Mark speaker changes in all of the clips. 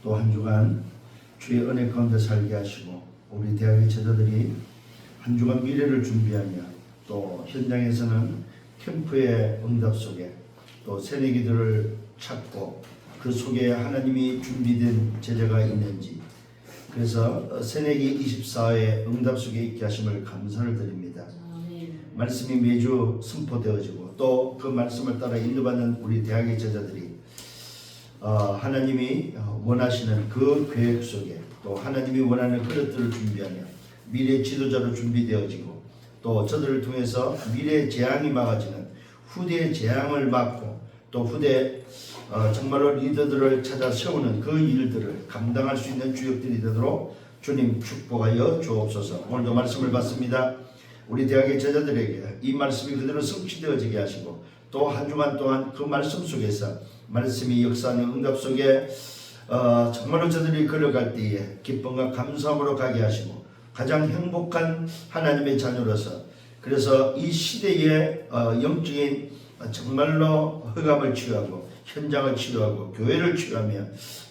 Speaker 1: 또 한 주간 주의 은혜 가운데 살게 하시고 우리 대학의 제자들이 한 주간 미래를 준비하며 또 현장에서는 캠프의 응답 속에 또 새내기들을 찾고 그 속에 하나님이 준비된 제자가 있는지 그래서 새내기 24회 응답 속에 있게 하심을 감사를 드립니다. 말씀이 매주 선포되어지고 또 그 말씀을 따라 인도받는 우리 대학의 제자들이 하나님이 원하시는 그 계획 속에 또 하나님이 원하는 그릇들을 준비하며 미래 지도자로 준비되어지고 또 저들을 통해서 미래의 재앙이 막아지는 후대의 재앙을 막고 또 후대 정말로 리더들을 찾아 세우는 그 일들을 감당할 수 있는 주역들이 되도록 주님 축복하여 주옵소서. 오늘도 말씀을 받습니다. 우리 대학의 제자들에게 이 말씀이 그대로 성취되어지게 하시고 또 한 주간 동안 그 말씀 속에서 말씀이 역사하는 응답 속에 정말로 저들이 걸어갈 때에 기쁨과 감사함으로 가게 하시고 가장 행복한 하나님의 자녀로서 그래서 이 시대의 영적인 정말로 흑암을 치유하고 현장을 치유하고 교회를 치유하며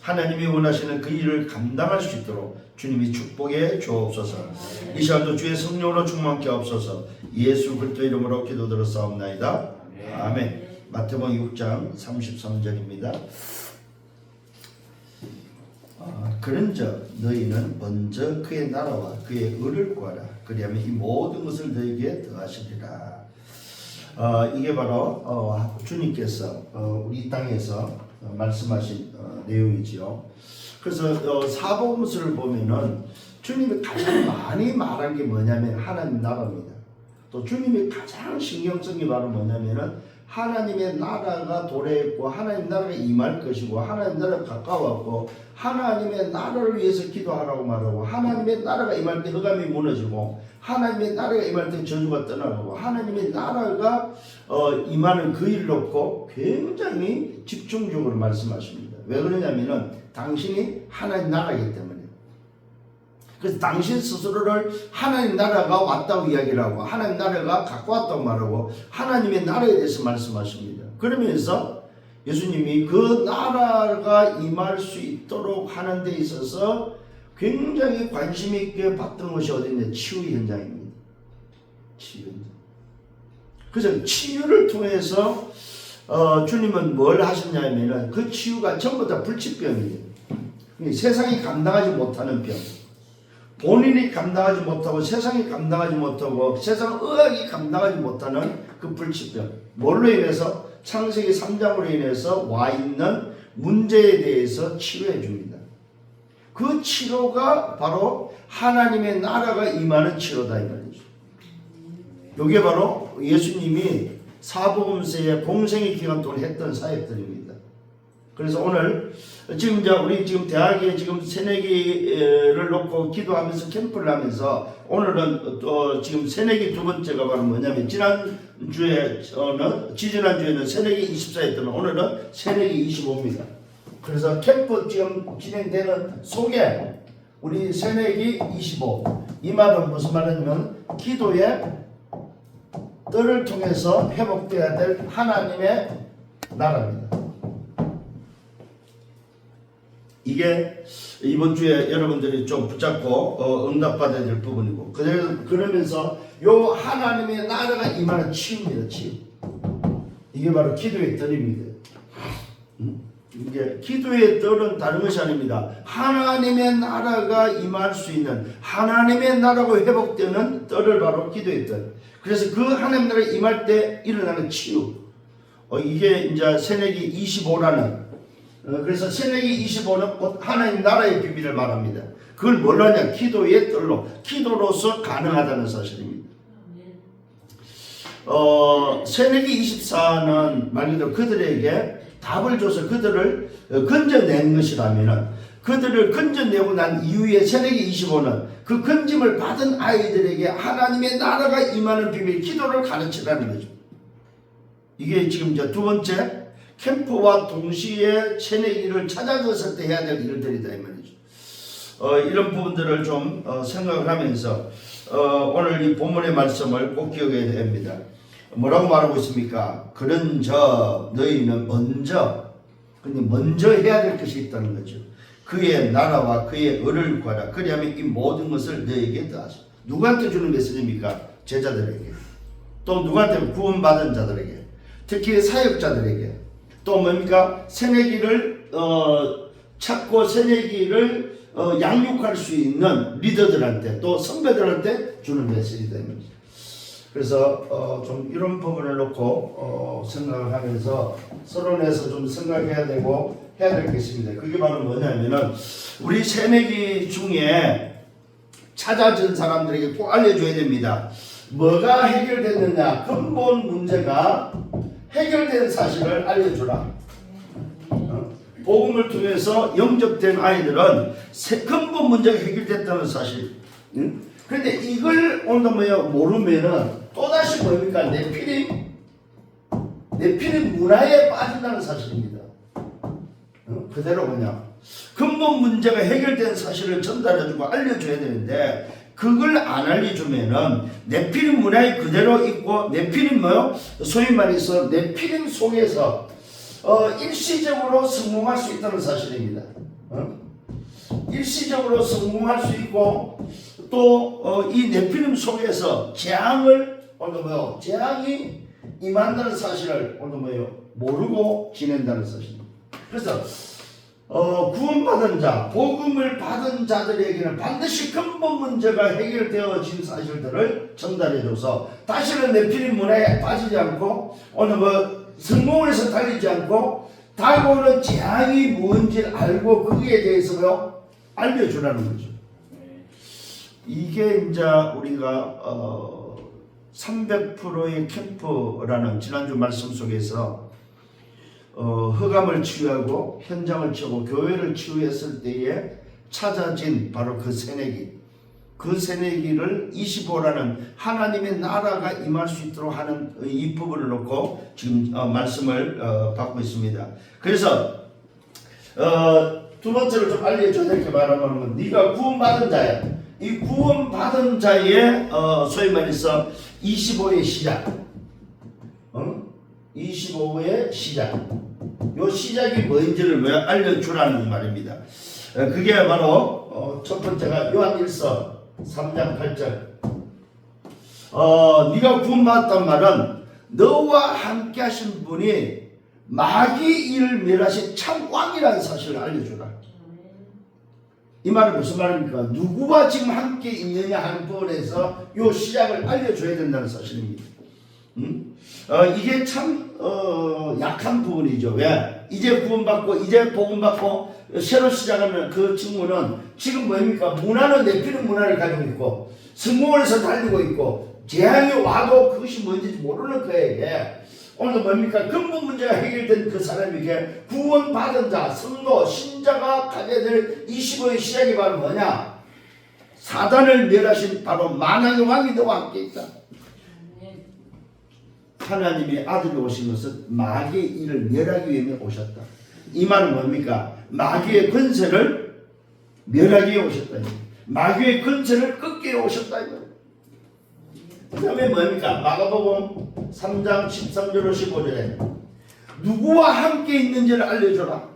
Speaker 1: 하나님이 원하시는 그 일을 감당할 수 있도록 주님이 축복해 주옵소서. 이 시간도 주의 성령으로 충만케 하옵소서. 예수 그리스도 이름으로 기도드렸사옵나이다. 아멘. 마태복음 6장 33절입니다. 그런즉 너희는 먼저 그의 나라와 그의 의를 구하라. 그리하면 이 모든 것을 너희에게 더하시리라. 이게 바로 주님께서 우리 땅에서 말씀하신 내용이지요. 그래서 사복음서를 보면은 주님이 가장 많이 말한 게 뭐냐면 하나님 나라입니다. 또 주님이 가장 신경 쓴 게 바로 뭐냐면은 하나님의 나라가 도래했고 하나님 나라가 임할 것이고 하나님 나라가 가까웠고 하나님의 나라를 위해서 기도하라고 말하고 하나님의 나라가 임할 때 흑암이 무너지고 하나님의 나라가 임할 때 저주가 떠나가고 하나님의 나라가 임하는 그 일을 놓고 굉장히 집중적으로 말씀하십니다. 왜 그러냐면은 당신이 하나님 나라이기 때문에. 그래서 당신 스스로를 하나님 나라가 왔다고 이야기를 하고 하나님 나라가 갖고 왔다고 말하고 하나님의 나라에 대해서 말씀하십니다. 그러면서 예수님이 그 나라가 임할 수 있도록 하는 데 있어서 굉장히 관심 있게 봤던 것이 어디냐? 치유 현장입니다. 치유 현장. 그래서 치유를 통해서 주님은 뭘 하셨냐면 그 치유가 전부 다 불치병이에요. 세상이 감당하지 못하는 병. 본인이 감당하지 못하고 세상이 감당하지 못하고 세상 의학이 감당하지 못하는 그 불치병. 뭘로 인해서? 창세기 3장으로 인해서 와 있는 문제에 대해서 치료해 줍니다. 그 치료가 바로 하나님의 나라가 임하는 치료다 이 말이죠. 이게 바로 예수님이 사복음서의 공생의 기간 동안 했던 사역들입니다. 그래서 오늘 지금 우리 지금 대학에 지금 새내기를 놓고 기도하면서 캠프를 하면서 오늘은 지금 새내기 두 번째가 바로 뭐냐면 지지난주에는 새내기 24였더니 오늘은 새내기 25입니다. 그래서 캠프 지금 진행되는 속에 우리 새내기 25 이 말은 무슨 말이냐면 기도의 뜰을 통해서 회복되어야 될 하나님의 나라입니다. 이게 이번 주에 여러분들이 좀 붙잡고 응답받아야 될 부분이고 그러면서 요 하나님의 나라가 임하는 치유입니다. 치유. 이게 바로 기도의 뜰입니다. 이게 기도의 뜰은 다른 것이 아닙니다. 하나님의 나라가 임할 수 있는 하나님의 나라가 회복되는 뜰을 바로 기도의 뜰. 그래서 그 하나님 나라가 임할 때 일어나는 치유. 이게 이제 새내기 25라는 그래서 새내기 25는 곧 하나님 나라의 비밀을 말합니다. 그걸 뭘로 하냐? 기도의 뜰로, 기도로서 가능하다는 사실입니다. 새내기 24는 말 그대로 그들에게 답을 줘서 그들을 건져낸 것이라면은 그들을 건져내고 난 이후에 새내기 25는 그 건짐을 받은 아이들에게 하나님의 나라가 임하는 비밀, 기도를 가르치라는 거죠. 이게 지금 이제 두 번째 캠프와 동시에 새내기를 찾아갔을 때 해야 될 일들이다 이 말이죠. 이런 부분들을 좀 생각을 하면서 오늘 이 본문의 말씀을 꼭 기억해야 됩니다. 뭐라고 말하고 있습니까? 그런저 너희는 먼저 근데 먼저 해야 될 것이 있다는 거죠. 그의 나라와 그의 의를 구하라. 그리하면 이 모든 것을 너에게 더하시오. 누구한테 주는 메시지입니까? 제자들에게. 또 누구한테? 구원받은 자들에게. 특히 사역자들에게. 또 뭡니까? 새내기를 찾고 새내기를 양육할 수 있는 리더들한테, 또 선배들한테 주는 메시지 됩니다. 그래서 좀 이런 부분을 놓고 생각을 하면서 서론에서 좀 생각해야 되고 해야 될 게 있습니다. 그게 바로 뭐냐면은 우리 새내기 중에 찾아진 사람들에게 꼭 알려줘야 됩니다. 뭐가 해결됐느냐, 근본 문제가 해결된 사실을 알려주라. 복음을 통해서 영접된 아이들은 근본 문제가 해결됐다는 사실. 그런데 이걸 오늘 모르면은 또다시 뭡니까? 내피림 문화에 빠진다는 사실입니다. 그대로 그냥 근본 문제가 해결된 사실을 전달해주고 알려줘야 되는데 그걸 안 알려주면은 내피림 문화에 그대로 있고 내피림 소위 말해서 내피림 속에서 일시적으로 성공할 수 있다는 사실입니다. 일시적으로 성공할 수 있고 또 이 네피림 속에서 재앙이 임한다는 사실을 모르고 지낸다는 사실입니다. 그래서 구원받은 자, 복음을 받은 자들에게는 반드시 근본 문제가 해결되어진 사실들을 전달해줘서 다시는 네피림 문화에 빠지지 않고 성공을 해서 달리지 않고 다가오는 재앙이 뭔지를 알고 거기에 대해서 알려주라는 거죠. 이게 이제 우리가 300%의 캠프라는 지난주 말씀 속에서 흑암을 치유하고 현장을 치고 교회를 치유했을 때에 찾아진 바로 그 새내기, 그 새내기를 25라는 하나님의 나라가 임할 수 있도록 하는 이 부분을 놓고 지금 말씀을 받고 있습니다. 그래서 두 번째로 좀 알려줘야 될 게 말하면 네가 구원받은 자야. 이 구원받은 자의 소위 말해서 25의 시작, 25의 시작, 요 시작이 뭔지를 알려주라는 말입니다. 그게 바로 첫 번째가 요한일서 3장 8절. 네가 구원받았단 말은 너와 함께 하신 분이 마귀 일을 멸하신 참 왕이라는 사실을 알려주라. 이 말은 무슨 말입니까? 누구와 지금 함께 있느냐 하는 부분에서 이 시작을 알려줘야 된다는 사실입니다. 이게 참 약한 부분이죠. 왜? 이제 구원받고 이제 복음받고 새로 시작하는 그 친구는 지금 뭡니까? 문화는 내피는 문화를 가지고 있고 성공을 해서 달리고 있고 재앙이 와도 그것이 뭔지 모르는 그에게 오늘 뭡니까? 근본 문제가 해결된 그 사람에게 구원받은 자, 성도, 신자가 가져야 될 25의 시작이 바로 뭐냐? 사단을 멸하신 바로 만왕의 왕이 너와 함께 있다. 하나님의 아들이 오신 것은 마귀의 일을 멸하기 위해 오셨다. 이 말은 뭡니까? 마귀의 권세를 멸하기 위해 오셨다. 마귀의 권세를 끊기 위해 오셨다. 그 다음에 뭡니까? 마가복음 3장 13절 15절에 누구와 함께 있는지를 알려줘라.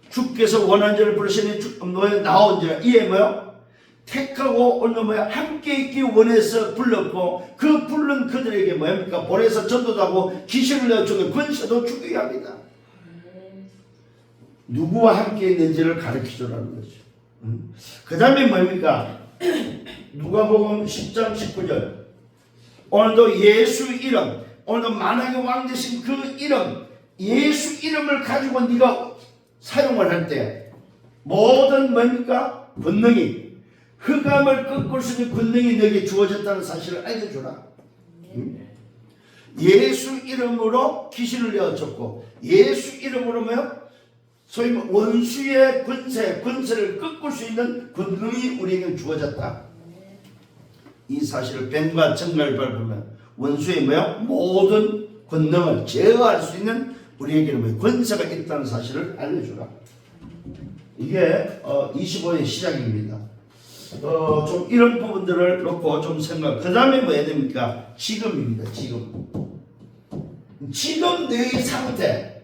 Speaker 1: 주께서 원한 자를 부르시니 너의 나온지라. 이에 택하고 오늘 함께 있기 원해서 불렀고 그 부른 그들에게 뭡니까? 보내서 전도하고 귀신을 내어주고 권세도 주게 합니다. 누구와 함께 있는지를 가르쳐주라는 거죠. 그 다음에 뭡니까? 누가복음 10장 19절. 오늘도 예수 이름, 오늘도 만왕의 왕 되신 그 이름, 예수 이름을 가지고 네가 사용을 할 때 모든 뭡니까? 권능이, 흑암을 꺾을 수 있는 권능이 너에게 주어졌다는 사실을 알려주라. 예수 이름으로 귀신을 내어줬고 예수 이름으로 소위 원수의 권세를 꺾을 수 있는 권능이 우리에게 주어졌다. 이 사실을 뱀과 정갈을 밟으면 원수의 모든 권능을 제어할 수 있는 우리에게는 권세가 있다는 사실을 알려주라. 이게 25의 시작입니다. 좀 이런 부분들을 놓고 좀 생각. 그 다음에 뭐 해야 됩니까? 지금입니다. 지금 너의 상태,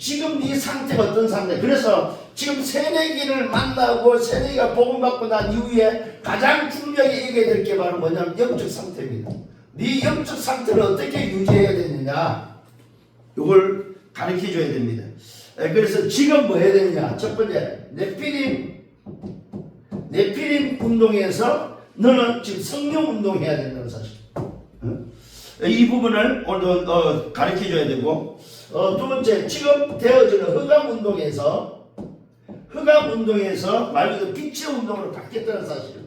Speaker 1: 지금 네 상태가 어떤 상태? 그래서 지금 새내기를 만나고 새내기가 복음받고 난 이후에 가장 중요하게 얘기해야 될 게 바로 뭐냐면 영적 상태입니다. 네 영적 상태를 어떻게 유지해야 되느냐, 이걸 가르쳐 줘야 됩니다. 그래서 지금 뭐 해야 되느냐? 첫 번째, 네피림 운동에서 너는 지금 성령 운동해야 된다는 사실. 이 부분을 오늘 가르쳐 줘야 되고, 두 번째, 지금 되어지는 흑암 운동에서 말 그대로 빛의 운동으로 바뀌었다는 사실.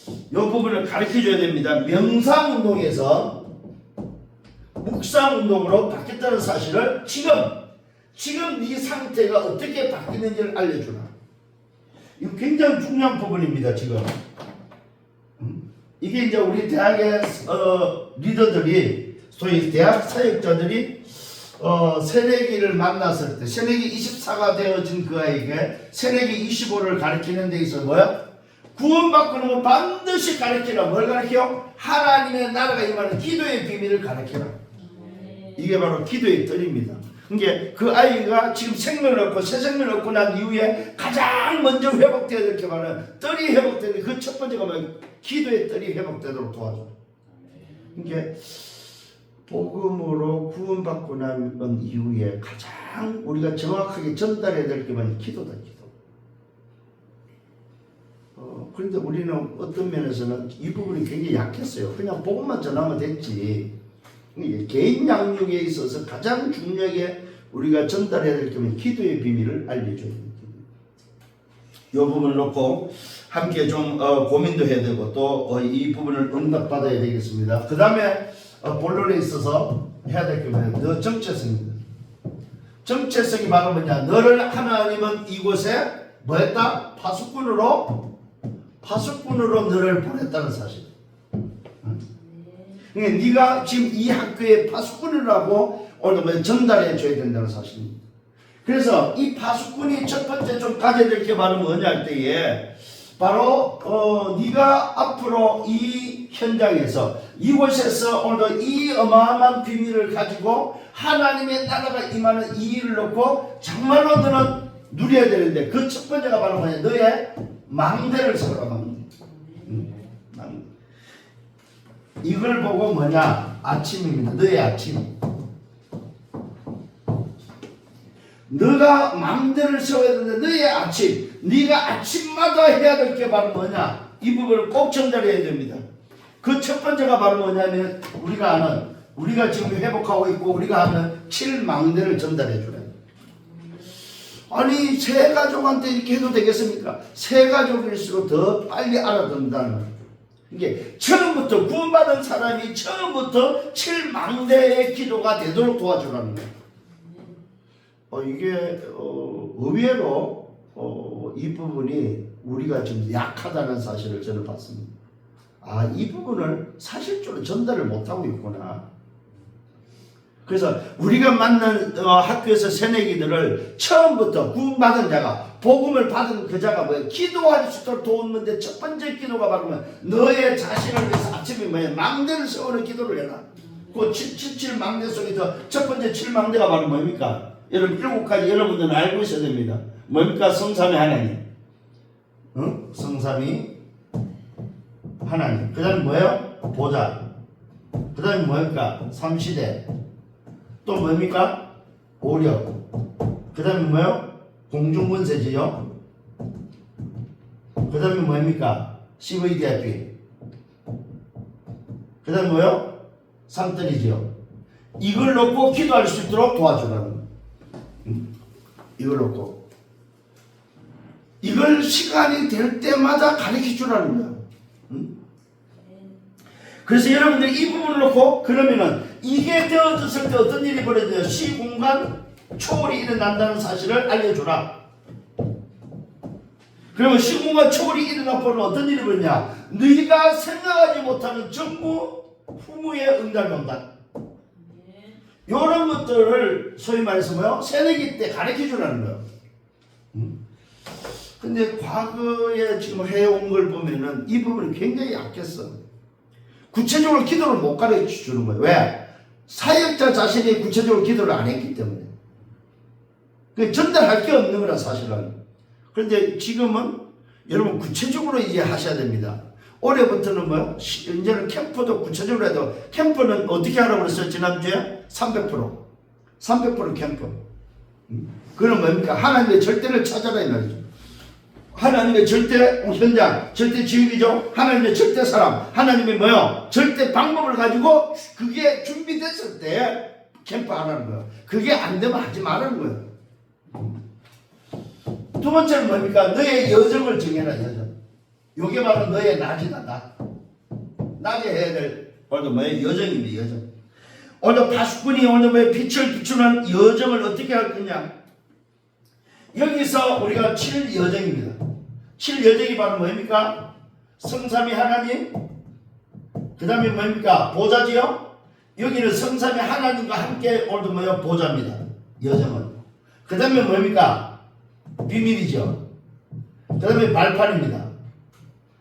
Speaker 1: 이 부분을 가르쳐 줘야 됩니다. 명상 운동에서 묵상 운동으로 바뀌었다는 사실을 지금 네 상태가 어떻게 바뀌는지를 알려주라. 이거 굉장히 중요한 부분입니다. 지금 이게 이제 우리 대학의 리더들이, 소위 대학 사역자들이 새내기를 만났을 때, 새내기 24가 되어진 그 아이에게 새내기 25를 가르치는 데 있어서 뭐야? 구원받고 나면 반드시 가르치라. 뭘 가르쳐? 하나님의 나라가 임하는 기도의 비밀을 가르치라. 이게 바로 기도의 뜰입니다. 그러니까 그 아이가 지금 생명을 얻고 새 생명을 얻고 난 이후에 가장 먼저 회복되어야 될 게 바로 뜰이 회복되는 그 첫 번째가 뭐야? 기도의 뜰이 회복되도록 도와줘. 그러니까 복음으로 구원받고 난 이후에 가장 우리가 정확하게 전달해야 될 게 뭐냐? 기도다, 기도. 그런데 우리는 어떤 면에서는 이 부분이 굉장히 약했어요. 그냥 복음만 전하면 됐지. 개인 양육에 있어서 가장 중요하게 우리가 전달해야 될 게 뭐냐? 기도의 비밀을 알려줘야 됩니다. 이 부분을 놓고 함께 좀 고민도 해야 되고 또 이 부분을 응답받아야 되겠습니다. 그 다음에 본론에 있어서 해야 될 게 뭐냐? 너 정체성입니다. 정체성이 바로 뭐냐? 너를 하나님은 이곳에 뭐 했다? 파수꾼으로 너를 보냈다는 사실. 그러니까 네가 지금 이 학교의 파수꾼이라고 오늘 전달해 줘야 된다는 사실입니다. 그래서 이 파수꾼이 첫 번째 좀 가져야 될 게 바로 뭐냐 할 때에 바로 네가 앞으로 이 현장에서 이곳에서 오늘 이 어마어마한 비밀을 가지고 하나님의 나라가 임하는 이 일을 놓고 정말로 너는 누려야 되는데 그 첫 번째가 바로 뭐냐? 너의 망대를 세우라. 망대. 이걸 보고 뭐냐? 아침입니다. 너의 아침. 너가 망대를 세워야 되는데 너의 아침, 네가 아침마다 해야 될 게 바로 뭐냐? 이 부분을 꼭 전달해야 됩니다. 그 첫 번째가 바로 뭐냐면 우리가 지금 회복하고 있고 우리가 하는 7망대를 전달해 주라. 아니 새 가족한테 이렇게 해도 되겠습니까? 새 가족일수록 더 빨리 알아듣는다는 거예요. 이게 처음부터 구원받은 사람이 처음부터 7망대의 기도가 되도록 도와주라는 거예요. 이게 의외로 이 부분이 우리가 좀 약하다는 사실을 저는 봤습니다. 이 부분을 사실적으로 전달을 못하고 있구나. 그래서 우리가 만난 학교에서 새내기들을 처음부터 구원받은 자가, 복음을 받은 그 자가 뭐예요? 기도할 수 있도록 도우는데 첫 번째 기도가 바로 뭐예요? 너의 자신을 위해서 아침에 뭐예요? 망대를 세우는 기도를 해라. 그 7망대 속에서 첫 번째 7망대가 바로 뭡니까? 여러분 7가지 여러분들은 알고 있어야 됩니다. 뭡니까? 성삼위 하나님. 성삼위 하나님. 그 다음에 뭐예요? 보좌. 그 다음에 뭡니까? 삼시대. 또 뭡니까? 오력. 그 다음에 뭐예요? 공중권세지요. 그 다음에 뭡니까? CVDIP. 그 다음에 뭐예요? 상떨이지요. 이걸 놓고 기도할 수 있도록 도와주라는 거예요. 이걸 놓고 이걸 시간이 될 때마다 가르쳐 주라는 거예요. 그래서 여러분들이 이 부분을 놓고 그러면은 이게 되어졌을 때 어떤 일이 벌어져요? 시공간 초월이 일어난다는 사실을 알려주라. 그러면 시공간 초월이 일어나면 어떤 일이 벌어냐? 네가 생각하지 못하는 전부 후무의 응답이 온다. 이런 것들을 소위 말해서 뭐요? 새내기 때 가르쳐 주라는 거예요. 근데 과거에 지금 해온 걸 보면은 이 부분이 굉장히 약했어. 구체적으로 기도를 못 가르쳐 주는 거예요. 왜? 사역자 자신이 구체적으로 기도를 안 했기 때문에. 전달할 게 없는 거라 사실은. 그런데 지금은 여러분 구체적으로 이제 하셔야 됩니다. 올해부터는 뭐 이제는 캠프도 구체적으로 해도 캠프는 어떻게 하라고 그랬어요? 지난주에 300% 캠프. 그건 뭡니까? 하나님의 절대를 찾아라 이 말이죠. 하나님의 절대 현장, 절대 지휘죠. 하나님의 절대 사람, 하나님의 뭐요? 절대 방법을 가지고 그게 준비됐을 때 캠프 하라는 거예요. 그게 안 되면 하지 말라는 거예요. 두 번째는 뭡니까? 너의 여정을 정해라, 여정. 요게 바로 너의 낮이다, 낮. 낮에 해야 될 오늘도 뭐예요? 여정입니다, 여정. 오늘도 파수꾼이 오늘 뭐 빛을 비추는 여정을 어떻게 할 거냐? 여기서 우리가 7여정입니다. 7여정이 바로 뭡니까? 성삼위 하나님, 그 다음에 뭡니까? 보좌지요? 여기는 성삼위 하나님과 함께 오늘도 뭐요? 보좌입니다. 여정은. 그 다음에 뭡니까? 비밀이죠. 그 다음에 발판입니다.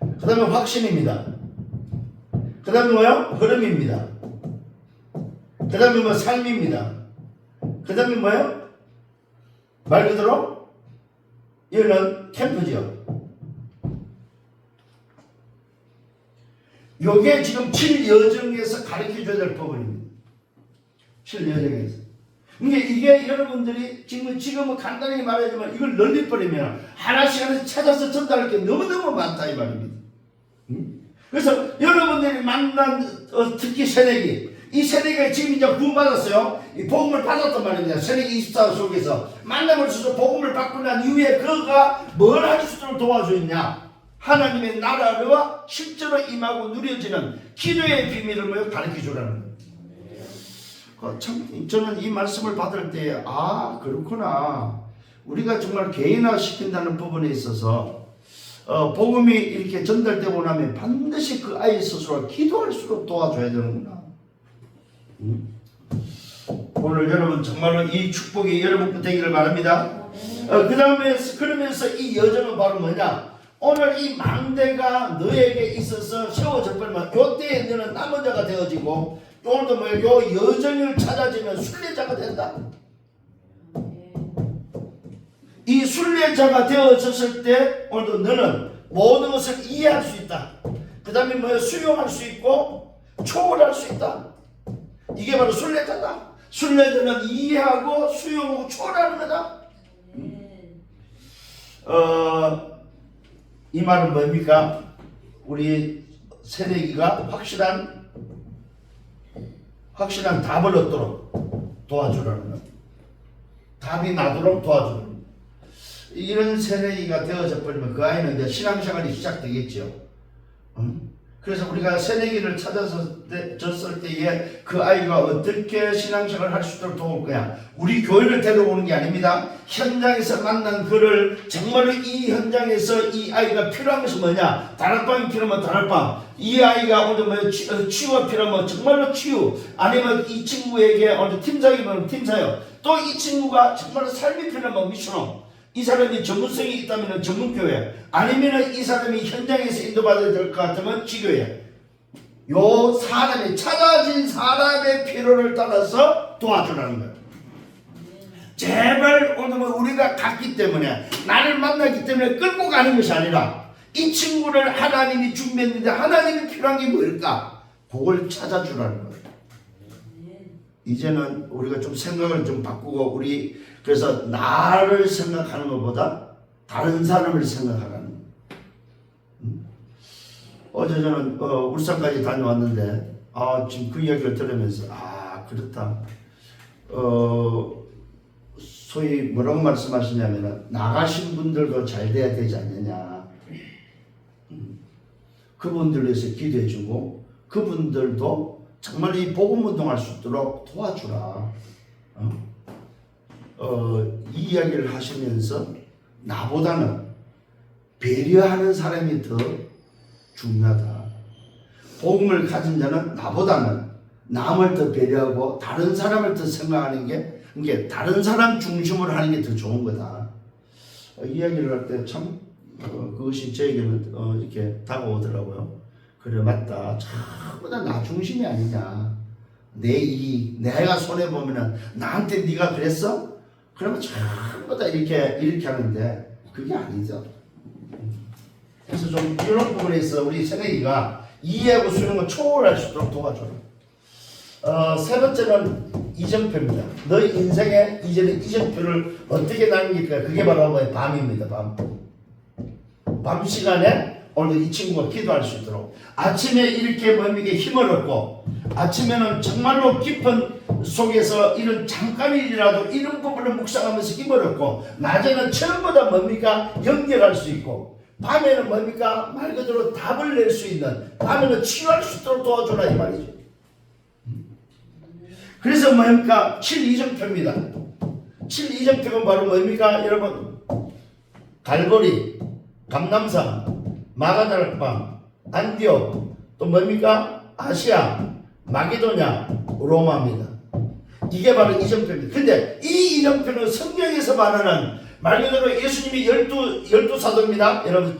Speaker 1: 그 다음에 확신입니다. 그 다음에 뭐요? 흐름입니다. 그 다음에 뭐 삶입니다. 그 다음에 뭐요? 말 그대로 여기는 캠프죠. 요게 지금 7여정에서 가르쳐줘야 될 부분입니다. 7여정에서. 이게 여러분들이 지금은 간단히 말하지만 이걸 널리버리면 하나씩 하나씩 찾아서 전달할 게 너무너무 많다 이 말입니다. 그래서 여러분들이 만난 특히 새내기, 이 새내기가 지금 이제 구원받았어요. 이 복음을 받았단 말입니다. 새내기 24 속에서 만남을 주셔서 복음을 받고 난 이후에 그가 뭘 할 수 있도록 도와주었냐? 하나님의 나라와 실제로 임하고 누려지는 기도의 비밀을 가르쳐 주라는 거예요. 참 저는 이 말씀을 받을 때 그렇구나. 우리가 정말 개인화 시킨다는 부분에 있어서 복음이 이렇게 전달되고 나면 반드시 그 아이 스스로 기도할수록 도와줘야 되는구나. 오늘 여러분 정말로 이 축복이 여러분 되기를 바랍니다. 그 다음에 그러면서 이 여정은 바로 뭐냐? 오늘 이 망대가 너에게 있어서 세워져 버리면 요때에 너는 남은 자가 되어지고 오늘도 요 여정을 찾아지면 순례자가 된다. 이 순례자가 되어졌을 때 오늘도 너는 모든 것을 이해할 수 있다. 그 다음에 수용할 수 있고 초월할 수 있다. 이게 바로 순례자다. 순례자는 이해하고 수용하고 초월하는 거다. 이 말은 뭡니까? 우리 새내기가 확실한 답을 얻도록 도와주라는 것. 답이 나도록 도와주는 것. 이런 새내기가 되어져 버리면 그 아이는 이제 신앙생활이 시작되겠죠. 그래서 우리가 새내기를 찾아줬을 때에 그 아이가 어떻게 신앙생활을 할 수 있도록 도울 거야? 우리 교회를 데려오는 게 아닙니다. 현장에서 만난 그를 정말로 이 현장에서 이 아이가 필요한 것이 뭐냐? 다락방이 필요하면 다락방, 이 아이가 오늘 치유가 필요하면 정말로 치유, 아니면 이 친구에게 오늘 팀장이면 팀사요. 또 이 친구가 정말로 삶이 필요하면 미션홈. 이 사람이 전문성이 있다면 전문교회, 아니면 이 사람이 현장에서 인도받아야 될 것 같으면 지교회. 요 사람이 찾아진 사람의 필요를 따라서 도와주라는 거예요. 제발 오늘 우리가 갔기 때문에, 나를 만나기 때문에 끌고 가는 것이 아니라 이 친구를 하나님이 준비했는데 하나님이 필요한 게 뭘까? 그걸 찾아주라는 거예요. 이제는 우리가 좀 생각을 좀 바꾸고, 그래서 나를 생각하는 것보다 다른 사람을 생각하라는 거예요. 어제 저는 울산까지 다녀왔는데 지금 그 이야기를 들으면서 그렇다. 소위 뭐라고 말씀하시냐면 나가신 분들도 잘 돼야 되지 않느냐. 그분들 위해서 기도해주고 그분들도 정말 이 복음 운동할 수 있도록 도와주라. 이 이야기를 하시면서 나보다는 배려하는 사람이 더 중요하다. 복음을 가진 자는 나보다는 남을 더 배려하고 다른 사람을 더 생각하는 게, 그러니까 다른 사람 중심으로 하는 게 더 좋은 거다. 이야기를 할 때 참 그것이 저에게는 이렇게 다가오더라고요. 그래, 맞다. 전부 다 나 중심이 아니냐. 내 이익, 내가 손해보면은 나한테 네가 그랬어? 그러면 전부 다 이렇게 하는데 그게 아니죠. 그래서 좀 이런 부분에서 우리 새내기가 이해하고 수능을 초월할 수 있도록 도와줘라. 세 번째는 이정표입니다. 너희 인생에 이제는 이정표를 어떻게 남길까? 그게 바로 밤입니다. 밤 시간에 오늘 이 친구가 기도할 수 있도록 아침에 이렇게 뭡니까 힘을 얻고 아침에는 정말로 깊은 속에서 이런 잠깐이라도 이런 부분을 묵상하면서 힘을 얻고 낮에는 전부 다 뭡니까 연결할 수 있고 밤에는 뭡니까 말 그대로 답을 낼 수 있는 밤에는 치유할 수 있도록 도와주라 이 말이죠. 그래서 뭡니까 7이정표입니다. 7이정표는 바로 뭡니까 여러분 갈보리, 감남산, 마가다락방, 안디옥 또 뭡니까 아시아, 마게도냐, 로마입니다. 이게 바로 이정표입니다. 근데 이 이정표는 성경에서 말하는 말 그대로 예수님이 열두 사도입니다. 여러분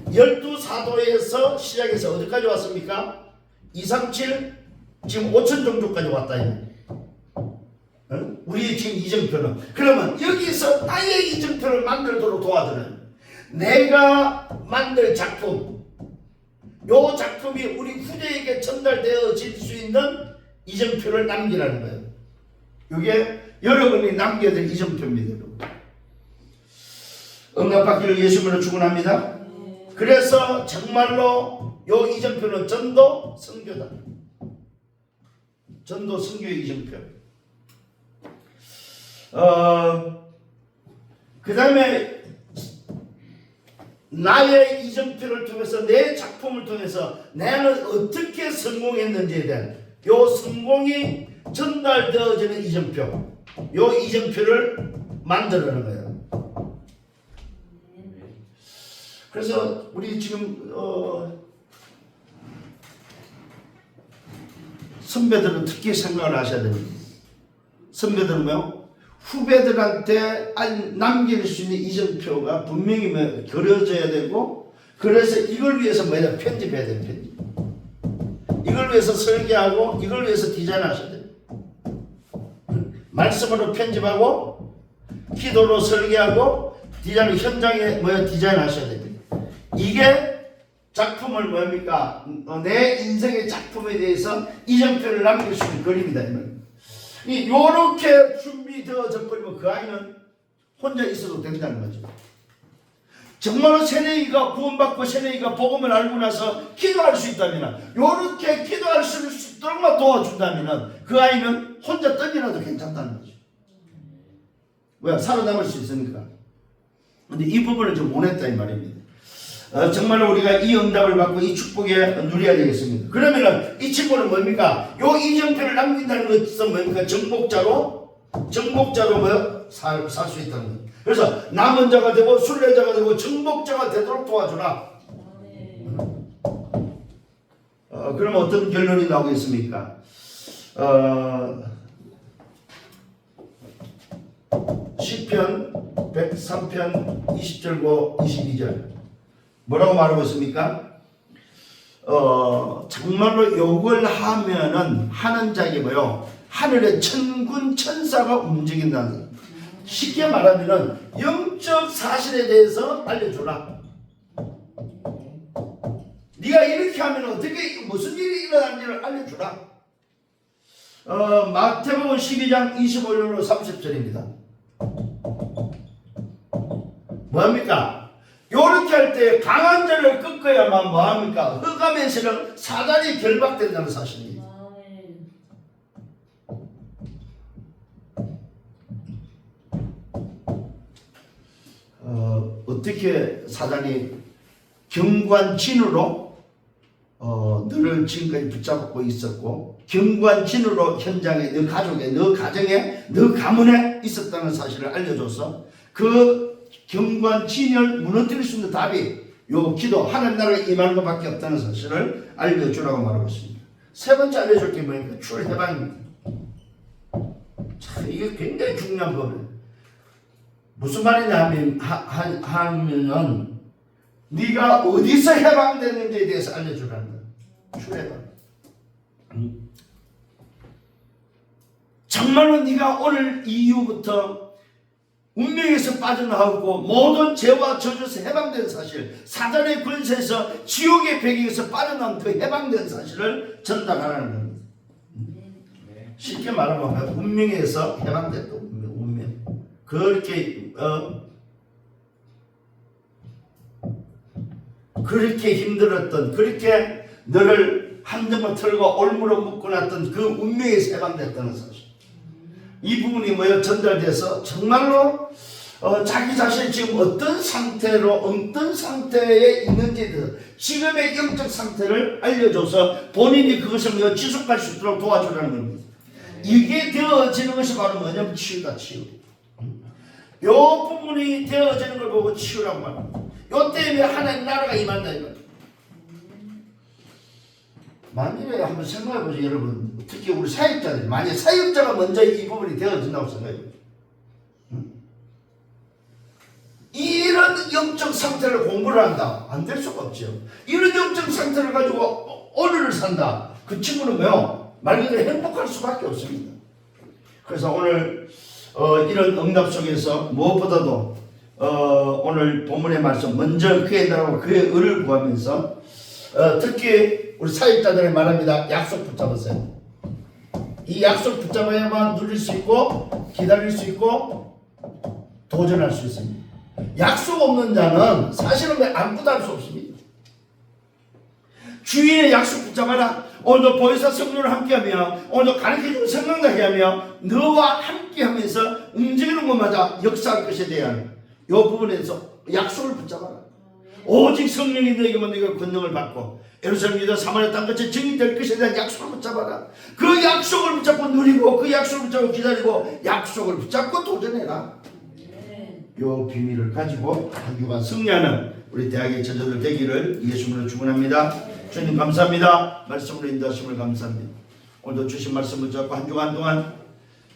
Speaker 1: 12사도에서 시작해서 어디까지 왔습니까? 2, 3, 7 지금 5천 종족까지 왔다. 우리 지금 이정표는 그러면 여기서 나의 이정표를 만들도록 도와주는 내가 만들 작품 요 작품이 우리 후대에게 전달되어질 수 있는 이정표를 남기라는 거예요. 이게 여러분이 남겨야 될 이정표입니다. 응답받기를 예수님으로 축원합니다. 그래서 정말로 요 이정표는 전도 선교다. 전도 선교의 이정표. 그 다음에 나의 이정표를 통해서 내 작품을 통해서 나는 어떻게 성공했는지에 대한 요 성공이 전달되어지는 이정표 요 이정표를 만들어내는 거예요. 그래서 우리 지금 선배들은 특히 생각을 하셔야 됩니다. 선배들은 뭐요? 후배들한테 남길 수 있는 이정표가 분명히 그려져야 되고 그래서 이걸 위해서 뭐냐 편집해야 돼요. 편집. 이걸 위해서 설계하고 이걸 위해서 디자인하셔야 돼요. 말씀으로 편집하고 기도로 설계하고 디자인 현장에 디자인하셔야 됩니다. 이게 작품을 뭡니까? 내 인생의 작품에 대해서 이정표를 남길 수 있는 그림이다. 이렇게 준비되어져 버리면 그 아이는 혼자 있어도 된다는 거죠. 정말로 새내기가 구원받고 새내기가 복음을 알고 나서 기도할 수 있다면 이렇게 기도할 수 있도록만 도와준다면 그 아이는 혼자 떠나도 괜찮다는 거죠. 왜? 살아남을 수 있으니까. 근데 이 부분을 좀 원했다 이 말입니다. 정말로 우리가 이 응답을 받고 이 축복에 누려야 되겠습니다. 그러면은 이 친구는 뭡니까? 요 이정표를 남긴다는 것은 뭡니까? 정복자로 살 수 있다는 거예요. 그래서 남은 자가 되고 순례자가 되고 정복자가 되도록 도와주라. 그러면 어떤 결론이 나오겠습니까? 시편 103편 20절과 22절 뭐라고 말하고 있습니까? 정말로 요걸 하면은 하는 자에게 뭐요? 하늘의 천군 천사가 움직인다는 거예요. 쉽게 말하면은 영적 사실에 대해서 알려주라. 네가 이렇게 하면 어떻게 무슨 일이 일어나는지를 알려주라. 마태복음 12장 25절로 30절입니다. 뭐합니까? 요렇게 할 때 강한 자를 꺾어야만 뭐합니까? 흑암에서는 사단이 결박된다는 사실입니다. 어떻게 사단이 경관진으로 너를 지금까지 붙잡고 있었고 경관진으로 현장에 너 가족에 너 가정에 너 가문에 있었다는 사실을 알려줘서 그 경관진을 무너뜨릴 수 있는 답이 요 기도 하나님 나라에 임하는 것밖에 없다는 사실을 알려주라고 말하고 있습니다. 세 번째 알려줄 게 뭐냐면 출해방입니다. 참 이게 굉장히 중요한 법이에요. 무슨 말이냐 하면은 네가 어디서 해방되는지에 대해서 알려주라는 거예요. 출해방. 정말로 네가 오늘 이후부터 운명에서 빠져나오고 모든 죄와 저주에서 해방된 사실, 사단의 권세에서 지옥의 배경에서 빠져나온 그 해방된 사실을 전달하라는 겁니다. 쉽게 말하면 운명에서 해방됐다. 운명. 그렇게 그렇게 힘들었던, 그렇게 너를 한정을 털고 올무로 묶어놨던 그 운명에서 해방됐다는 사실. 이 부분이 뭐예요? 전달돼서 정말로 자기 자신이 지금 어떤 상태로 어떤 상태에 있는지 지금의 영적 상태를 알려줘서 본인이 그것을 지속할 수 있도록 도와주라는 겁니다. 이게 되어지는 것이 바로 뭐냐면 치유다. 치유. 요 부분이 되어지는 걸 보고 치유라고 말합니다. 요 때문에 하나님 나라가 임한다 이거예요. 만일에 한번 생각해보세요. 여러분, 특히 우리 사역자들이 만약 사역자가 먼저 이 부분이 되어진다고 생각해보세요. 이런 영적 상태를 공부를 한다. 안 될 수가 없죠. 이런 영적 상태를 가지고 오늘을 산다. 그 친구는 뭐요? 말 그대로 행복할 수밖에 없습니다. 그래서 오늘 이런 응답 속에서 무엇보다도 오늘 본문의 말씀 먼저 그의 나라와 그의 의를 구하면서 특히 우리 사역자들이 말합니다. 약속 붙잡으세요. 이 약속 붙잡아야만 누릴 수 있고 기다릴 수 있고 도전할 수 있습니다. 약속 없는 자는 사실은 아무것도 할 수 없습니다. 주인의 약속 붙잡아라. 오늘도 보혜사 성령을 함께하며 오늘도 가르쳐주는 성령과 함께하며 너와 함께하면서 움직이는 것마다 역사할 것에 대한 이 부분에서 약속을 붙잡아라. 오직 성령이 너에게만 네가 권능을 받고 예루살렘 유다 사마리아 땅같이 증인될 것에 대한 약속을 붙잡아라. 그 약속을 붙잡고 누리고 그 약속을 붙잡고 기다리고 약속을 붙잡고 도전해라. 이 비밀을 가지고 한 주간 승리하는 우리 대학의 전도들 되기를 예수님으로 축원합니다. 주님 감사합니다. 말씀으로 인도하심을 감사합니다. 오늘도 주신 말씀을 잡고 한 주간 동안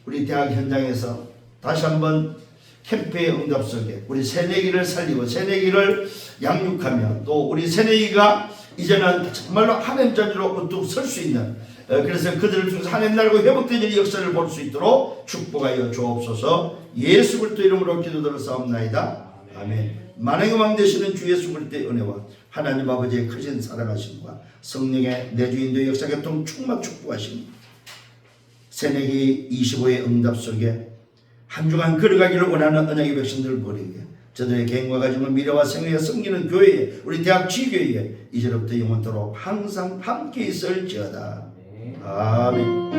Speaker 1: 우리 대학 현장에서 다시 한번 캠프의 응답 속에 우리 새내기를 살리고 새내기를 양육하며 또 우리 새내기가 이제는 정말로 하나님 자리로 우뚝 설 수 있는 그래서 그들을 통해서 하나님 나라가 회복되는 역사를 볼 수 있도록 축복하여 주옵소서. 예수 그리스도 이름으로 기도드렸사옵나이다. 아멘. 만왕의 왕 되시는 주 예수 그리스도의 은혜와 하나님 아버지의 크신 사랑하심과 성령의 내주인도의 역사교통 충만 축복하심 새내기 25의 응답 속에 한 주간 걸어가기를 원하는 언약의 백성들을 버리게 저들의 개인과 가정을 미래와 생애에 섬기는 교회에 우리 대학 지교회에 이제부터 영원토록 항상 함께 있을지어다. 아멘.